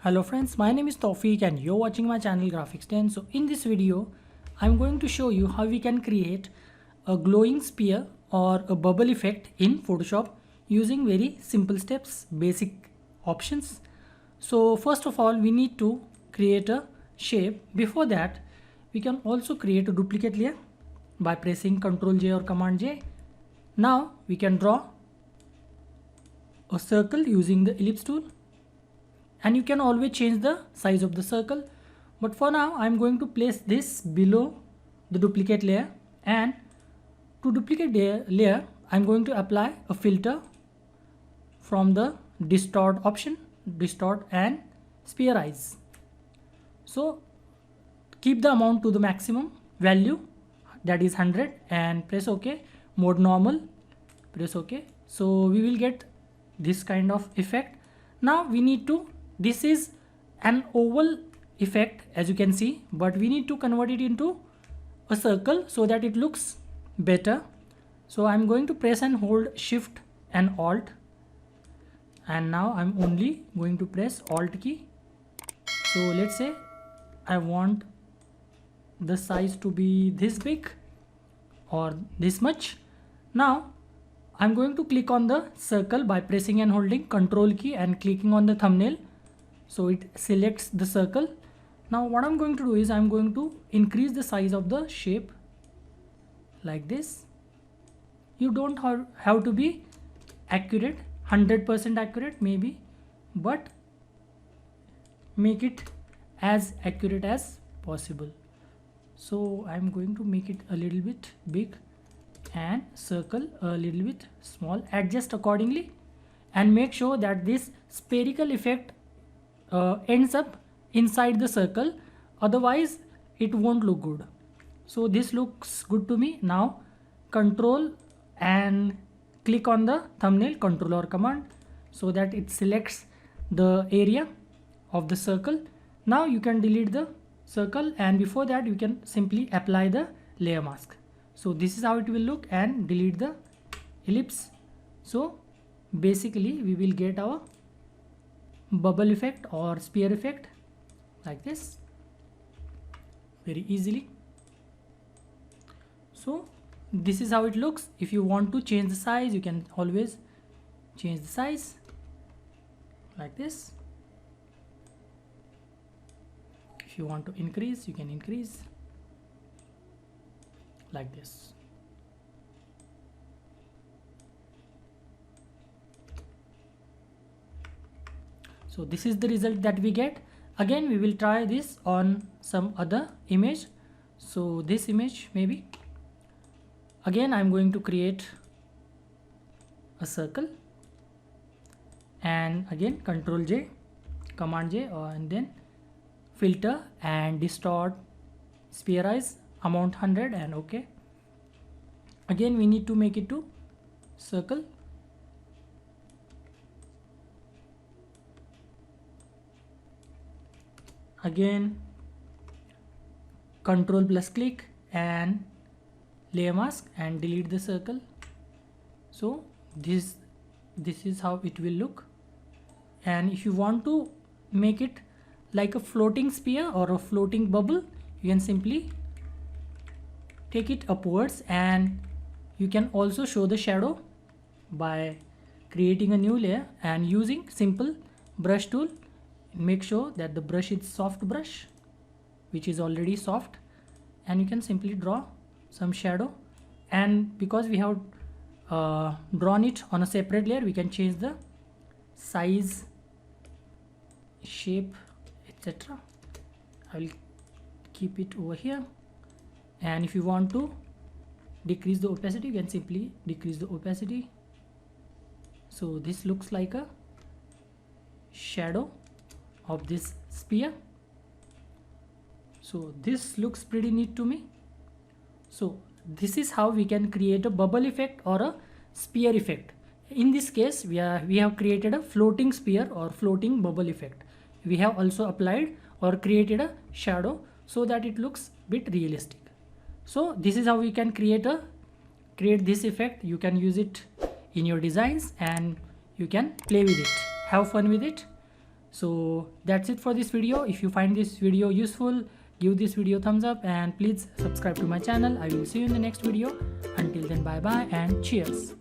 Hello friends, my name is Tawfiq and you're watching my channel Graphics 10. So in this video, I'm going to show you how we can create a glowing sphere or a bubble effect in Photoshop using very simple steps, basic options. So first of all, we need to create a shape. Before that, we can also create a duplicate layer by pressing Ctrl J or Command J. Now we can draw a circle using the ellipse tool. And you can always change the size of the circle, but for now I'm going to place this below the duplicate layer, and to duplicate the layer I'm going to apply a filter from the distort option, distort and spherize. So keep the amount to the maximum value, that is 100, and press OK. Mode normal, press OK. So we will get this kind of effect. Now we need to, this is an oval effect as you can see, but we need to convert it into a circle so that it looks better. So I'm going to press and hold Shift and Alt, and now I'm only going to press Alt key. So let's say I want the size to be this big or this much. Now I'm going to click on the circle by pressing and holding Control key and clicking on the thumbnail. So it selects the circle. Now what I'm going to do is I'm going to increase the size of the shape like this. You don't have to be accurate, 100% accurate maybe, but make it as accurate as possible. So I'm going to make it a little bit big and circle a little bit small. Adjust accordingly and make sure that this spherical effect ends up inside the circle, otherwise it won't look good. So this looks good to me. Now control and click on the thumbnail, Control or Command, so that it selects the area of the circle. Now you can delete the circle, and before that you can simply apply the layer mask. So this is how it will look, and delete the ellipse. So basically we will get our bubble effect or sphere effect like this very easily. So this is how it looks. If you want to change the size, you can always change the size like this. If you want to increase, you can increase like this. So this is the result that we get. Again we will try this on some other image. So this image maybe. Again I'm going to create a circle, and again Control J, Command J, and then filter and distort, spherize, amount 100, and OK. Again we need to make it to circle. Again Control plus click and layer mask and delete the circle. So this is how it will look. And if you want to make it like a floating sphere or a floating bubble, you can simply take it upwards, and you can also show the shadow by creating a new layer and using simple brush tool. Make sure that the brush is soft brush, which is already soft, and you can simply draw some shadow. And because we have drawn it on a separate layer, we can change the size, shape, etc. I will keep it over here, and if you want to decrease the opacity, you can simply decrease the opacity. So this looks like a shadow of this sphere. So this looks pretty neat to me. So this is how we can create a bubble effect or a sphere effect. In this case we have created a floating sphere or floating bubble effect. We have also applied or created a shadow so that it looks bit realistic. So this is how we can create this effect. You can use it in your designs and you can play with it, have fun with it. So that's it for this video. If you find this video useful, give this video thumbs up and please subscribe to my channel. I will see you in the next video. Until then, bye bye and cheers.